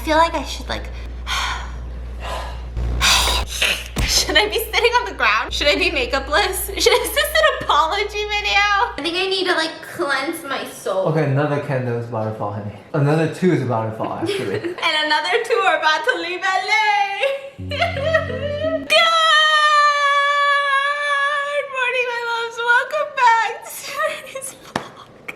feel like I should like, should I be sitting on the ground? Should I be makeupless? Is this an apology video? I think I need to like cleanse my soul. Okay, another candle is about to fall, honey. Another 2 is about to fall, actually. And another 2 are about to leave LA. Good morning, my loves. Welcome back to today's vlog.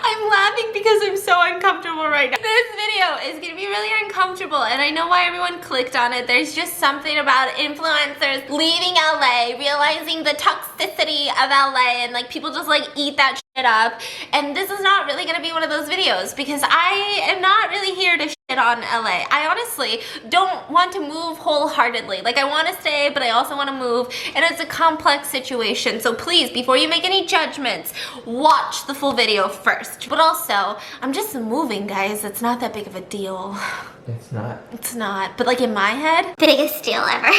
I'm laughing because I'm so uncomfortable right now. This video is gonna be really uncomfortable, and I know why everyone clicked on it. There's just something about influencers leaving LA, realizing the toxicity of LA, and like people just like eat that shit up. And this is not really gonna be one of those videos because I am not really here to shit on LA. I honestly don't want to move wholeheartedly. Like, I want to stay, but I also want to move, and it's a complex situation. So please, before you make any judgments, watch the full video first. But also, I'm just moving, guys. It's not that big of a deal. It's not. It's not. But like in my head, Biggest deal ever.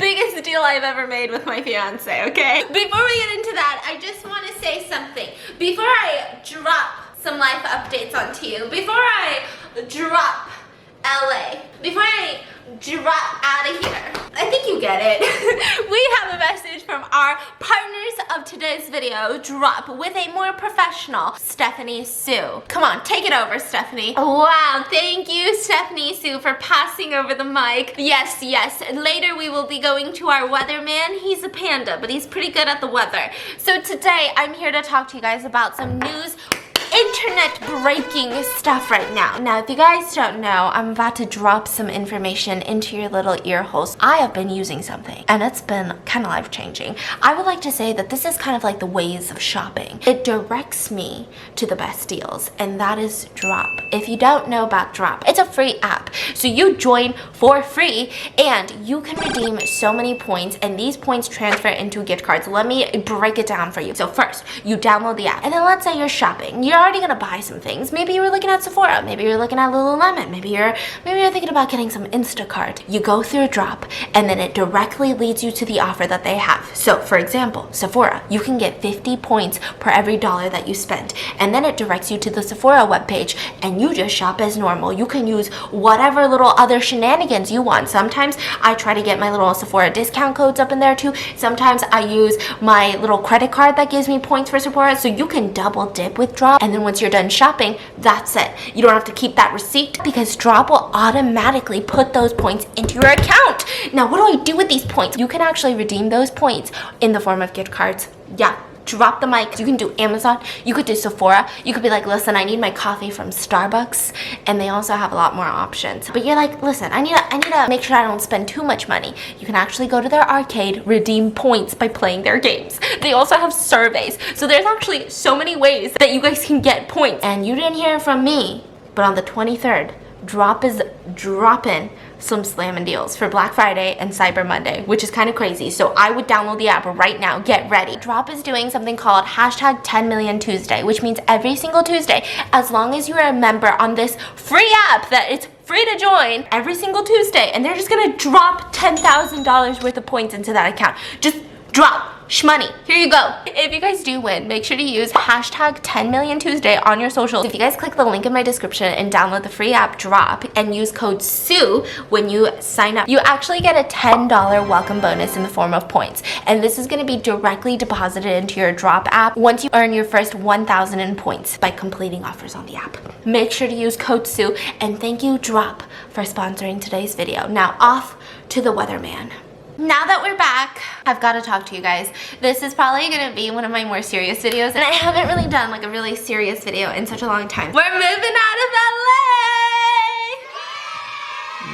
biggest deal I've ever made with my fiance, okay? Before we get into that, I just want to say something. Before I drop some life updates onto you, before I drop LA, before I drop out of here, I think you get it. We have a message from our partners of today's video, Drop, with a more professional Stephanie Sue. Come on, take it over, Stephanie. Wow, thank you, Stephanie Sue, for passing over the mic. Yes, yes, later we will be going to our weatherman. He's a panda, but he's pretty good at the weather. So today, I'm here to talk to you guys about some news, internet breaking stuff right now. Now, if you guys don't know, I'm about to drop some information into your little ear holes. I have been using something, and it's been kind of life-changing. I would like to say that this is kind of like the ways of shopping. It directs me to the best deals, and that is Drop. If you don't know about Drop, it's a free app. So you join for free, and you can redeem so many points, and these points transfer into gift cards. Let me break it down for you. So first, you download the app, and then let's say you're shopping. You're already gonna buy some things. Maybe you were looking at Sephora, maybe you're looking at Lululemon, maybe you're thinking about getting some Instacart. You go through Drop, and then it directly leads you to the offer that they have. So for example, Sephora, you can get 50 points per every dollar that you spend, and then it directs you to the Sephora webpage, and you just shop as normal. You can use whatever little other shenanigans you want. Sometimes I try to get my little Sephora discount codes up in there too. Sometimes I use my little credit card that gives me points for Sephora, so you can double dip with Drop. And then once you're done shopping, that's it. You don't have to keep that receipt because Drop will automatically put those points into your account. Now, what do I do with these points? You can actually redeem those points in the form of gift cards. Yeah. Drop the mic. You can do Amazon. You could do Sephora. You could be like, listen, I need my coffee from Starbucks, and they also have a lot more options. But you're like, listen, I need to make sure I don't spend too much money. You can actually go to their arcade, redeem points by playing their games. They also have surveys. So there's actually so many ways that you guys can get points. And you didn't hear it from me, but on the 23rd, Drop is dropping some slamming deals for Black Friday and Cyber Monday, which is kind of crazy. So I would download the app right now. Get ready. Drop is doing something called hashtag 10 million Tuesday, which means every single Tuesday, as long as you're a member on this free app that it's free to join every single Tuesday, and they're just gonna drop $10,000 worth of points into that account. Just drop shmoney. Here you go. If you guys do win, make sure to use hashtag 10 million Tuesday on your socials. If you guys click the link in my description and download the free app Drop and use code SUE when you sign up, you actually get a $10 welcome bonus in the form of points. And this is going to be directly deposited into your Drop app once you earn your first 1,000 in points by completing offers on the app. Make sure to use code SUE, and thank you Drop for sponsoring today's video. Now off to the weatherman. Now that we're back, I've got to talk to you guys. This is probably going to be one of my more serious videos, and I haven't really done like a really serious video in such a long time. We're moving out of LA!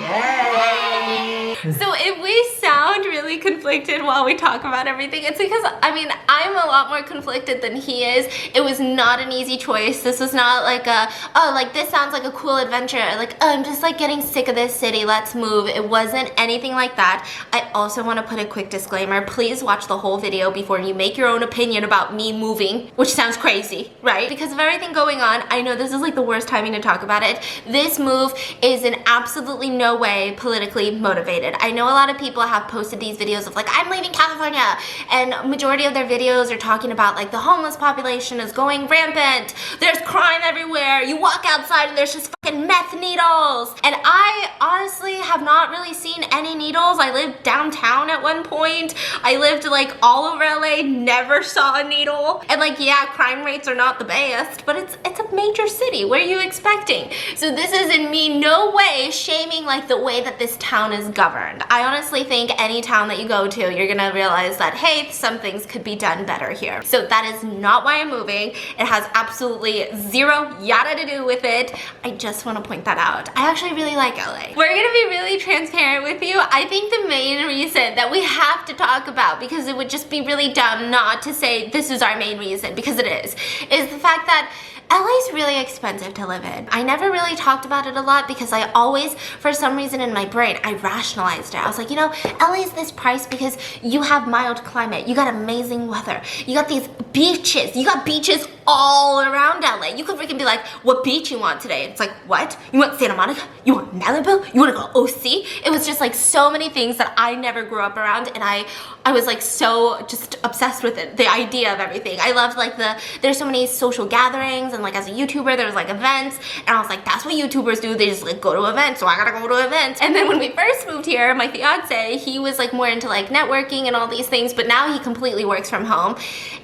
Yay! So if we sound really conflicted while we talk about everything, it's because, I mean, I'm a lot more conflicted than he is. It was not an easy choice. This was not like a, oh, like this sounds like a cool adventure. Like, oh, I'm just like getting sick of this city, let's move. It wasn't anything like that. I also want to put a quick disclaimer. Please watch the whole video before you make your own opinion about me moving, which sounds crazy, right? Because of everything going on, I know this is like the worst timing to talk about it. This move is in absolutely no way politically motivated. I know a lot of people have posted these videos of like, I'm leaving California, and majority of their videos videos are talking about like the homeless population is going rampant. There's crime everywhere. You walk outside and there's just fucking meth needles. And I honestly have not really seen any needles. I lived downtown at one point. I lived like all over LA, never saw a needle. And like, yeah, crime rates are not the best, but it's a major city. What are you expecting? So this is in me no way shaming like the way that this town is governed. I honestly think any town that you go to, you're gonna realize that, hey, some things could be done better here. So that is not why I'm moving. It has absolutely zero yada to do with it. I just want to point that out. I actually really like LA. We're gonna be really transparent with you. I think the main reason that we have to talk about, because it would just be really dumb not to say this is our main reason, because it is the fact that LA's really expensive to live in. I never really talked about it a lot because I always, for some reason in my brain, I rationalized it. I was like, you know, LA's this price because you have mild climate, you got amazing weather, you got these beaches, you got beaches all around LA. You could freaking be like, what beach you want today? It's like, what? You want Santa Monica? You want Malibu? You want to go OC? It was just like so many things that I never grew up around, and I was like so just obsessed with it, the idea of everything. I loved like there's so many social gatherings, and like as a YouTuber there's like events, and I was like, that's what YouTubers do, they just like go to events, so I gotta go to events. And then when we first moved here, my fiance, he was like more into like networking and all these things, but now he completely works from home,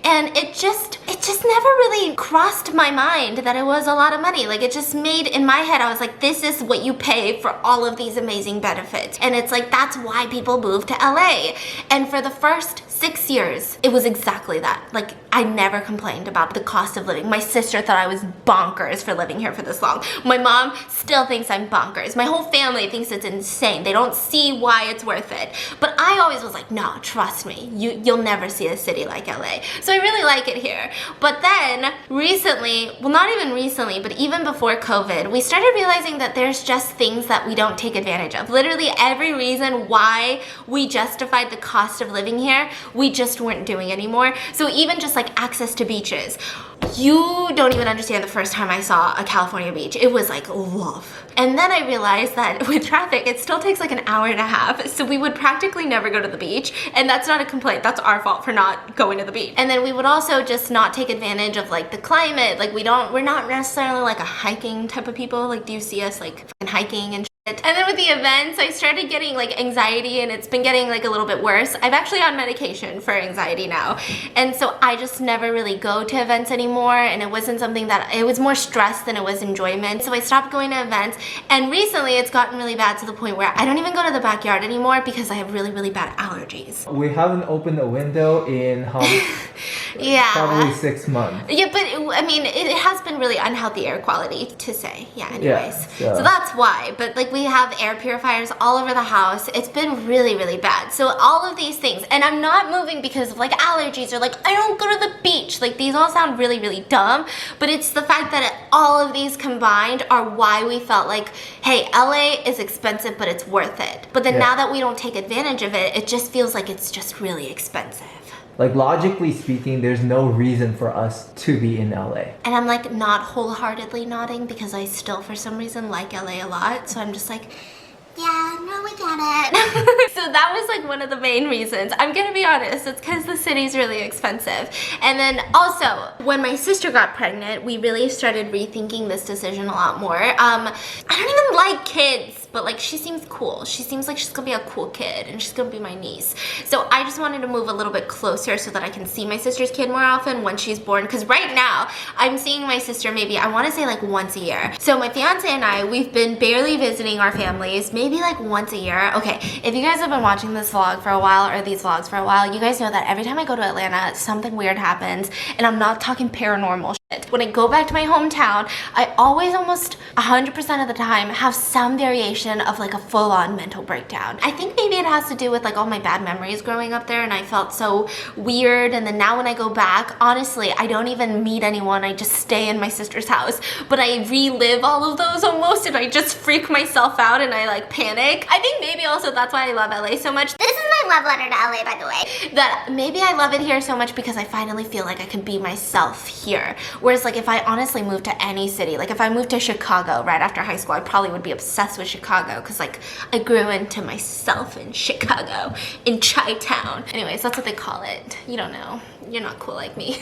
and it just never really crossed my mind that it was a lot of money. Like, it just made, in my head, I was like, this is what you pay for all of these amazing benefits. And it's like, that's why people move to LA. And for the first 6 years, it was exactly that. Like, I never complained about the cost of living. My sister thought I was bonkers for living here for this long. My mom still thinks I'm bonkers. My whole family thinks it's insane. They don't see why it's worth it. But I always was like, no, trust me, you'll never see a city like LA. So I really like it here. But then recently, well, not even recently, but even before COVID, we started realizing that there's just things that we don't take advantage of. Literally every reason why we justified the cost of living here, we just weren't doing anymore. So even just like access to beaches. You don't even understand the first time I saw a California beach. It was like love. And then I realized that with traffic, it still takes like an hour and a half. So we would practically never go to the beach. And that's not a complaint. That's our fault for not going to the beach. And then we would also just not take advantage of like the climate. Like we're not necessarily like a hiking type of people. Like, do you see us like hiking and shit? And then with the events, I started getting like anxiety, and it's been getting like a little bit worse. I'm actually on medication for anxiety now. And so I just never really go to events anymore, and it wasn't something that, it was more stress than it was enjoyment. So I stopped going to events, and recently it's gotten really bad to the point where I don't even go to the backyard anymore because I have really, really bad allergies. We haven't opened a window in yeah, probably 6 months. Yeah, but I mean, it has been really unhealthy air quality, to say. Yeah, anyways. Yeah. So that's why. But like, we have air purifiers all over the house. It's been really, really bad. So all of these things, and I'm not moving because of like allergies or like I don't go to the beach. Like, these all sound really, really dumb, but it's the fact that all of these combined are why we felt like, hey, LA is expensive, but it's worth it. But then now that we don't take advantage of it, it just feels like it's just really expensive. Like, logically speaking, there's no reason for us to be in LA. And I'm like not wholeheartedly nodding because I still, for some reason, like LA a lot. So I'm just like, yeah, no, we get it. So that was like one of the main reasons. I'm gonna be honest, it's because the city's really expensive. And then also, when my sister got pregnant, we really started rethinking this decision a lot more. I don't even like kids, but like, she seems cool. She seems like she's gonna be a cool kid, and she's gonna be my niece. So I just wanted to move a little bit closer so that I can see my sister's kid more often when she's born. Because right now, I'm seeing my sister maybe, I wanna say like once a year. So my fiance and I, we've been barely visiting our families, maybe like once a year. Okay, if you guys have been watching this vlog for a while, or these vlogs for a while, you guys know that every time I go to Atlanta, something weird happens, and I'm not talking paranormal shit. When I go back to my hometown, I always, almost 100% of the time, have some variation of like a full-on mental breakdown. I think maybe it has to do with like all my bad memories growing up there, and I felt so weird. And then now when I go back, honestly, I don't even meet anyone. I just stay in my sister's house, but I relive all of those almost, and I just freak myself out and I like panic. I think maybe also that's why I love LA so much. This is my love letter to LA, by the way. That maybe I love it here so much because I finally feel like I can be myself here. Whereas like, if I honestly moved to any city, like if I moved to Chicago right after high school, I probably would be obsessed with Chicago because like, I grew into myself in Chicago, in Chi-Town. Anyways, that's what they call it. You don't know. you're not cool like me.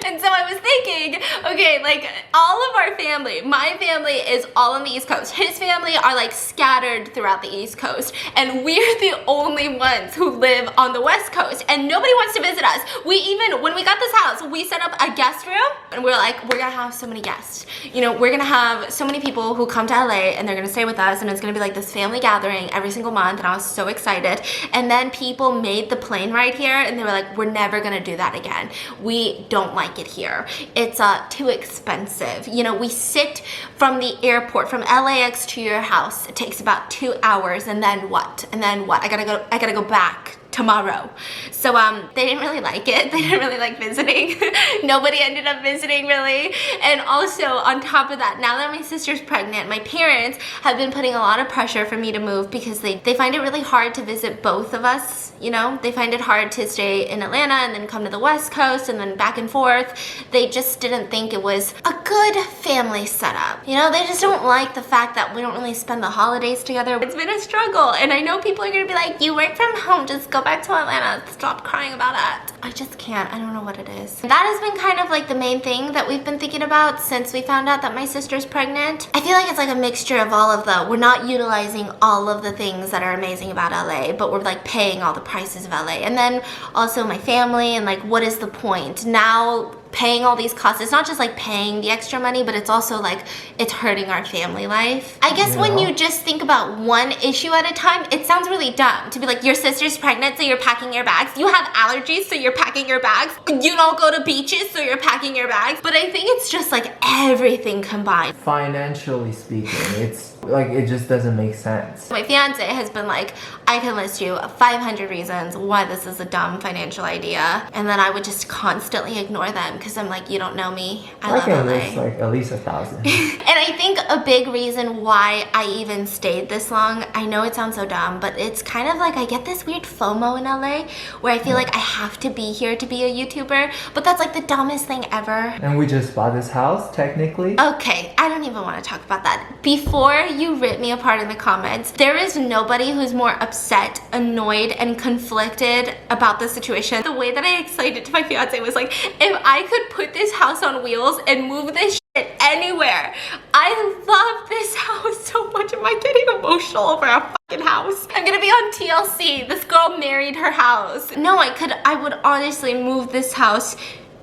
And so I was thinking, okay, like all of our family, my family is all on the East Coast. His family are like scattered throughout the East Coast. And we're the only ones who live on the West Coast. And nobody wants to visit us. We even, when we got this house, we set up a guest room and we're like, we're gonna have so many guests. You know, we're gonna have so many people who come to LA and they're gonna stay with us and it's gonna be like this family gathering every single month, and I was so excited. And then people made the plane ride here and they were like, we're never gonna do that again. We don't like it here. It's too expensive. You know, we sit from the airport, from LAX to your house, it takes about 2 hours, and then what? And then what? I gotta go back tomorrow. So they didn't really like it. They didn't really like visiting. Nobody ended up visiting really. And also on top of that, now that my sister's pregnant, my parents have been putting a lot of pressure for me to move because they find it really hard to visit both of us. You know, they find it hard to stay in Atlanta and then come to the West Coast and then back and forth. They just didn't think it was a good family setup. You know, they just don't like the fact that we don't really spend the holidays together. It's been a struggle, and I know people are gonna be like, you work from home, just go back to Atlanta, stop crying about it. I just can't. I don't know what it is. That has been kind of like the main thing that we've been thinking about since we found out that my sister's pregnant. I feel like it's like a mixture of all of the, we're not utilizing all of the things that are amazing about LA, but we're like paying all the prices of LA. And then also my family, and like, what is the point? Now paying all these costs, it's not just like paying the extra money, but it's also like it's hurting our family life. I guess when you just think about one issue at a time, it sounds really dumb to be like, your sister's pregnant, so you're packing your bags. You have allergies, so you're packing your bags. You don't go to beaches, so you're packing your bags. But I think it's just like everything combined. Financially speaking, it's like, it just doesn't make sense. My fiance has been like, I can list you 500 reasons why this is a dumb financial idea, and then I would just constantly ignore them because I'm like, you don't know me. I love can LA. list like at least 1,000. And I think a big reason why I even stayed this long, I know it sounds so dumb, but it's kind of like I get this weird FOMO in LA where I feel like I have to be here to be a YouTuber, but that's like the dumbest thing ever. And we just bought this house, technically. Okay, I don't even want to talk about that. Before you rip me apart in the comments, there is nobody who's more upset, annoyed, and conflicted about the situation. The way that I explained it to my fiance was like, if I could put this house on wheels and move this shit anywhere. I love this house so much. Am I getting emotional over a fucking house? I'm gonna be on TLC. This girl married her house. No, I would honestly move this house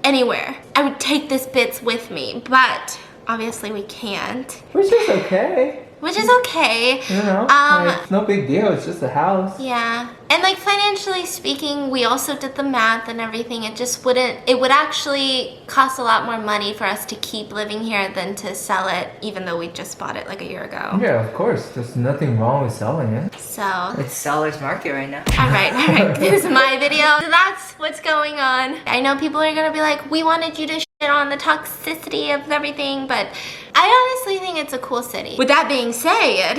anywhere. I would take this bits with me, but obviously we can't. Which is okay. Which is okay. You know, like, it's no big deal. It's just a house. Yeah. And like financially speaking, we also did the math and everything. It just wouldn't, it would actually cost a lot more money for us to keep living here than to sell it, even though we just bought it like a year ago. Yeah, of course. There's nothing wrong with selling it. So. It's seller's market right now. All right. This is my video. So that's what's going on. I know people are going to be like, we wanted you to shit on the toxicity of everything, but I honestly think it's a cool city. With that being said,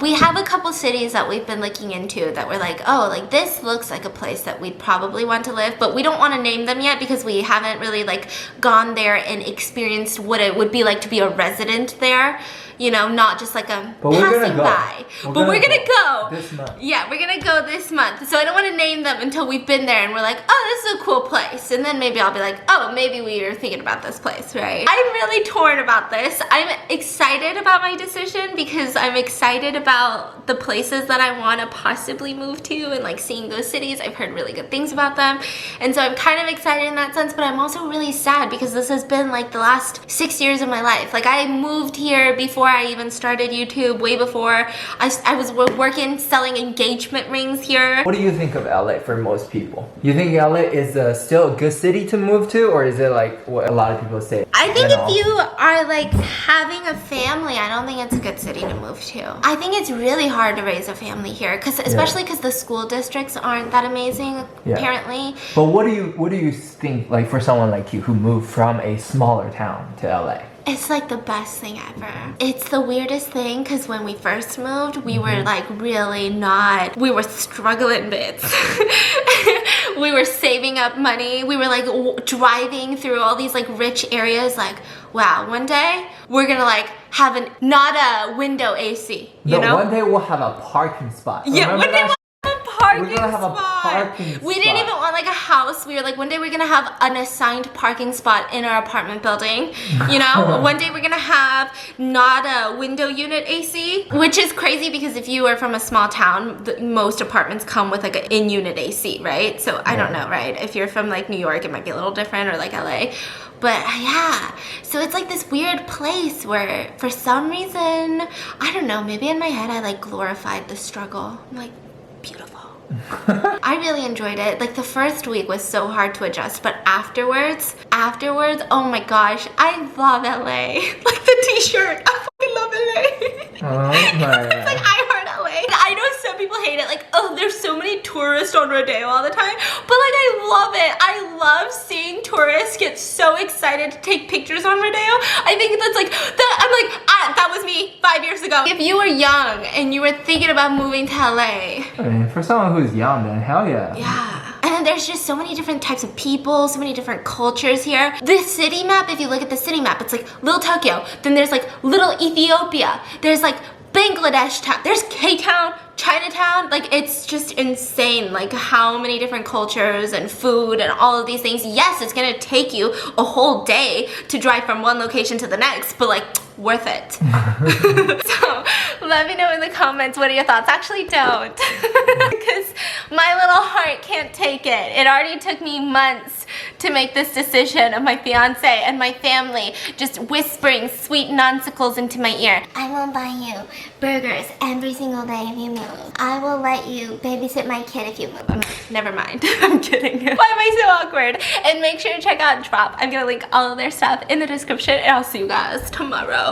we have a couple cities that we've been looking into that we're like, oh, like this looks like a place that we'd probably want to live, but we don't want to name them yet because we haven't really like gone there and experienced what it would be like to be a resident there. You know, not just like a passing by. But we're gonna go this month. Yeah, we're gonna go this month. So I don't want to name them until we've been there and we're like, oh, this is a cool place. And then maybe I'll be like, oh, maybe we were thinking about this place, right? I'm really torn about this. I'm excited about my decision because I'm excited about the places that I want to possibly move to and like seeing those cities. I've heard really good things about them. And so I'm kind of excited in that sense, but I'm also really sad because this has been like the last 6 years of my life. Like I moved here before I even started YouTube, way before. I was working selling engagement rings here. What do you think of LA for most people? You think LA is still a good city to move to, or is it like what a lot of people say? I think if you are like having a family, I don't think it's a good city to move to. I think it's really hard to raise a family here, especially because the school districts aren't that amazing, apparently. But what do you think, like for someone like you who moved from a smaller town to LA? It's like the best thing ever. It's the weirdest thing because when we first moved, we were like really not, we were struggling bits. We were saving up money. We were like driving through all these like rich areas like, wow, one day we're gonna like have not a window AC, you know? One day we'll have a parking spot. Yeah, Remember one day that? we'll have a parking We're gonna have a spot. parking We didn't spot. even want like a house. We were like, one day we're gonna have an assigned parking spot in our apartment building. You know, one day we're gonna have not a window unit AC, which is crazy because if you are from a small town, most apartments come with like an in-unit AC, right? So I don't know, right? If you're from like New York, it might be a little different, or like LA. But yeah, so it's like this weird place where for some reason, I don't know, maybe in my head I like glorified the struggle. I'm like, beautiful. I really enjoyed it. Like the first week was so hard to adjust, but afterwards, oh my gosh, I love LA. Like the t-shirt, I fucking love LA. Oh my It's like, I heart LA. I know some people hate it, like, oh, there's so many tourists on Rodeo all the time, but like I love it. I love seeing tourists get so excited to take pictures on Rodeo. I think that's like, that was me 5 years ago. If you were young and you were thinking about moving to LA, I mean, for someone who's young, then hell yeah. yeah. And then there's just so many different types of people, so many different cultures here. The city map, if you look at the city map, it's like little Tokyo, then there's like little Ethiopia, there's like Bangladesh town, there's K-town, Chinatown. Like it's just insane, like how many different cultures and food and all of these things. Yes, it's gonna take you a whole day to drive from one location to the next, but like worth it. So let me know in the comments, what are your thoughts? Actually don't, because my little heart can't take it. It already took me months to make this decision of my fiance and my family just whispering sweet nonsicles into my ear. I will buy you burgers every single day if you move. I will let you babysit my kid if you move. Never mind. I'm kidding. Why am I so awkward? And make sure to check out Drop. I'm gonna link all of their stuff in the description, and I'll see you guys tomorrow.